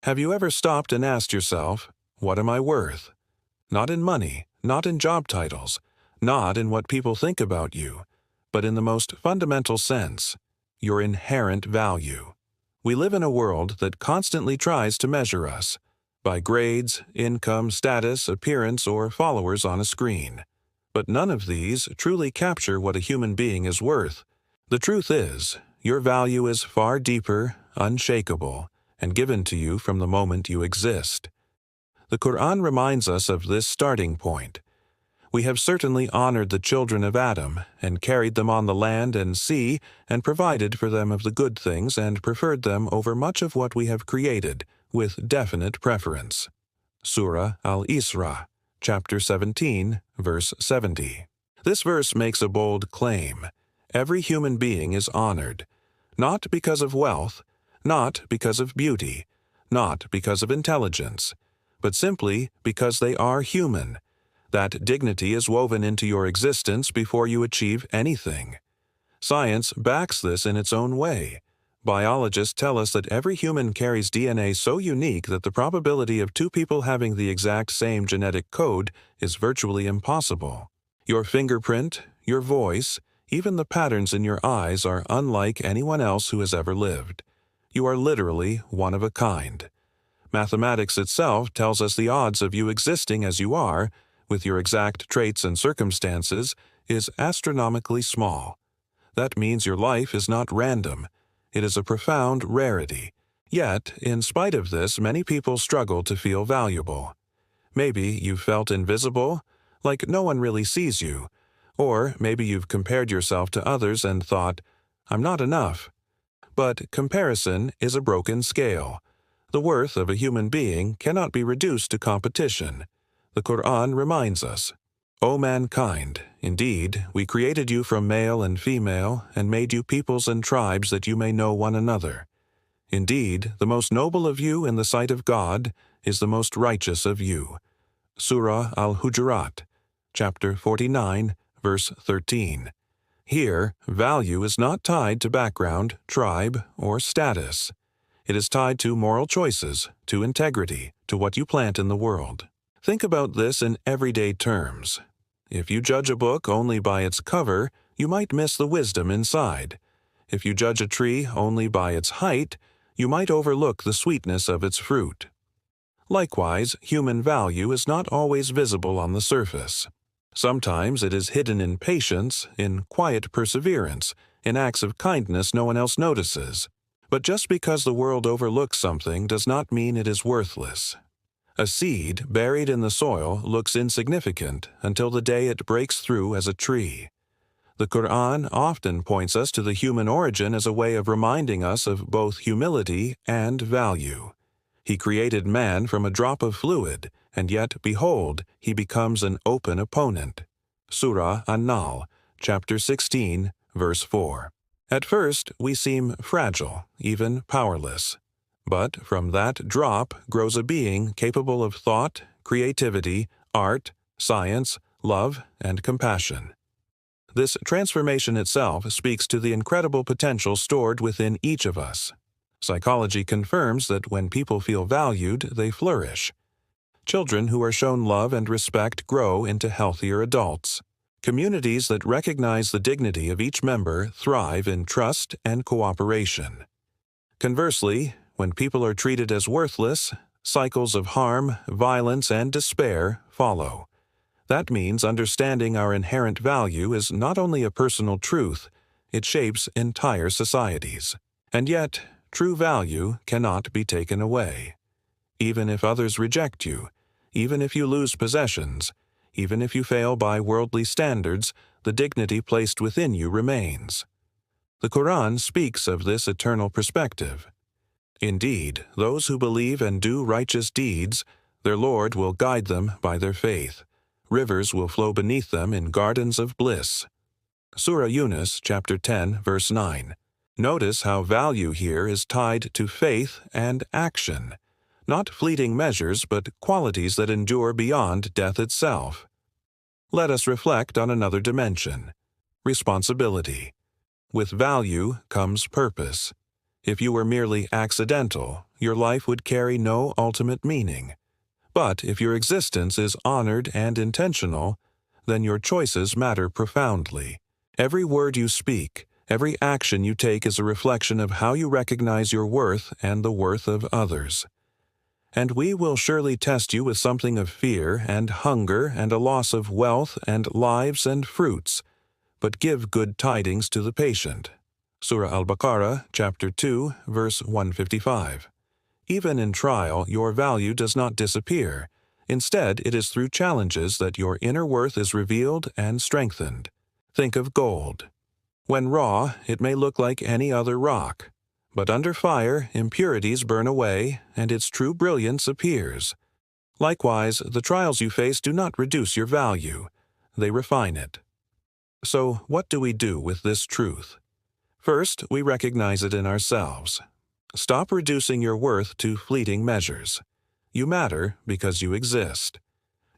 Have you ever stopped and asked yourself, what am I worth? Not in money, not in job titles, not in what people think about you, but in the most fundamental sense, your inherent value. We live in a world that constantly tries to measure us by grades, income, status, appearance, or followers on a screen. But none of these truly capture what a human being is worth. The truth is, your value is far deeper, unshakable, and given to you from the moment you exist. The Quran reminds us of this starting point. We have certainly honored the children of Adam and carried them on the land and sea and provided for them of the good things and preferred them over much of what we have created, with definite preference. Surah Al-Isra, chapter 17, verse 70. This verse makes a bold claim. Every human being is honored, not because of wealth, not because of beauty, not because of intelligence, but simply because they are human. That dignity is woven into your existence before you achieve anything. Science backs this in its own way. Biologists tell us that every human carries DNA so unique that the probability of two people having the exact same genetic code is virtually impossible. Your fingerprint, your voice, even the patterns in your eyes are unlike anyone else who has ever lived. You are literally one of a kind. Mathematics itself tells us the odds of you existing as you are, with your exact traits and circumstances, is astronomically small. That means your life is not random. It is a profound rarity. Yet, in spite of this, many people struggle to feel valuable. Maybe you've felt invisible, like no one really sees you. Or maybe you've compared yourself to others and thought, I'm not enough. But comparison is a broken scale. The worth of a human being cannot be reduced to competition. The Quran reminds us, O mankind, indeed, we created you from male and female, and made you peoples and tribes that you may know one another. Indeed, the most noble of you in the sight of God is the most righteous of you. Surah Al-Hujurat, chapter 49, verse 13. Here, value is not tied to background, tribe, or status. It is tied to moral choices, to integrity, to what you plant in the world. Think about this in everyday terms. If you judge a book only by its cover, you might miss the wisdom inside. If you judge a tree only by its height, you might overlook the sweetness of its fruit. Likewise, human value is not always visible on the surface. Sometimes it is hidden in patience, in quiet perseverance, in acts of kindness no one else notices. But just because the world overlooks something does not mean it is worthless. A seed buried in the soil looks insignificant until the day it breaks through as a tree. The Quran often points us to the human origin as a way of reminding us of both humility and value. He created man from a drop of fluid, and yet, behold, he becomes an open opponent. Surah An-Nahl, chapter 16, verse 4. At first, we seem fragile, even powerless. But from that drop grows a being capable of thought, creativity, art, science, love, and compassion. This transformation itself speaks to the incredible potential stored within each of us. Psychology confirms that when people feel valued, they flourish. Children who are shown love and respect grow into healthier adults. Communities that recognize the dignity of each member thrive in trust and cooperation. Conversely, when people are treated as worthless, cycles of harm, violence, and despair follow. That means understanding our inherent value is not only a personal truth, it shapes entire societies. And yet, true value cannot be taken away. Even if others reject you, even if you lose possessions, even if you fail by worldly standards, the dignity placed within you remains. The Quran speaks of this eternal perspective. Indeed, those who believe and do righteous deeds, their Lord will guide them by their faith. Rivers will flow beneath them in gardens of bliss. Surah Yunus, chapter 10, verse 9. Notice how value here is tied to faith and action. Not fleeting measures, but qualities that endure beyond death itself. Let us reflect on another dimension: responsibility. With value comes purpose. If you were merely accidental, your life would carry no ultimate meaning. But if your existence is honored and intentional, then your choices matter profoundly. Every word you speak, every action you take is a reflection of how you recognize your worth and the worth of others. And we will surely test you with something of fear and hunger and a loss of wealth and lives and fruits, but give good tidings to the patient. Surah Al-Baqarah, chapter 2, verse 155. Even in trial, your value does not disappear. Instead, it is through challenges that your inner worth is revealed and strengthened. Think of gold. When raw, it may look like any other rock. But under fire, impurities burn away, and its true brilliance appears. Likewise, the trials you face do not reduce your value. They refine it. So, what do we do with this truth? First, we recognize it in ourselves. Stop reducing your worth to fleeting measures. You matter because you exist.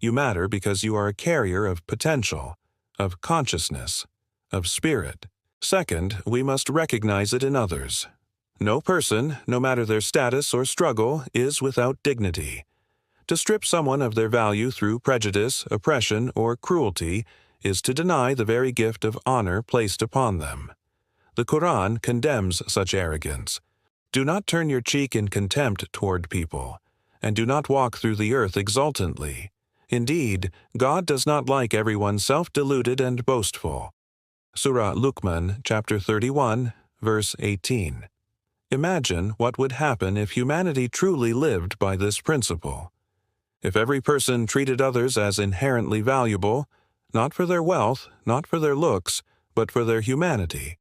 You matter because you are a carrier of potential, of consciousness, of spirit. Second, we must recognize it in others. No person, no matter their status or struggle, is without dignity. To strip someone of their value through prejudice, oppression, or cruelty is to deny the very gift of honor placed upon them. The Quran condemns such arrogance. Do not turn your cheek in contempt toward people, and do not walk through the earth exultantly. Indeed, God does not like everyone self-deluded and boastful. Surah Luqman, chapter 31, verse 18. Imagine what would happen if humanity truly lived by this principle. If every person treated others as inherently valuable, not for their wealth, not for their looks, but for their humanity,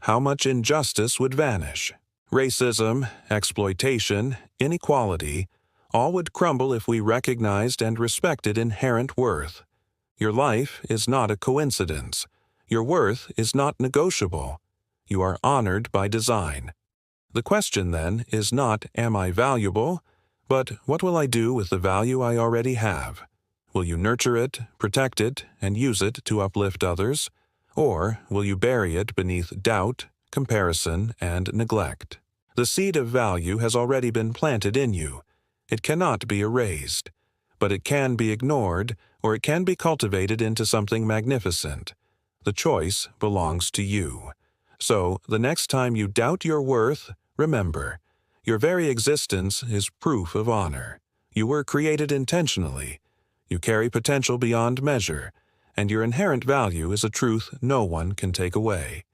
how much injustice would vanish. Racism, exploitation, inequality, all would crumble if we recognized and respected inherent worth. Your life is not a coincidence. Your worth is not negotiable. You are honored by design. The question, then, is not, am I valuable? But what will I do with the value I already have? Will you nurture it, protect it, and use it to uplift others? Or will you bury it beneath doubt, comparison, and neglect? The seed of value has already been planted in you. It cannot be erased, but it can be ignored, or it can be cultivated into something magnificent. The choice belongs to you. So, the next time you doubt your worth, remember, your very existence is proof of honor. You were created intentionally. You carry potential beyond measure, and your inherent value is a truth no one can take away.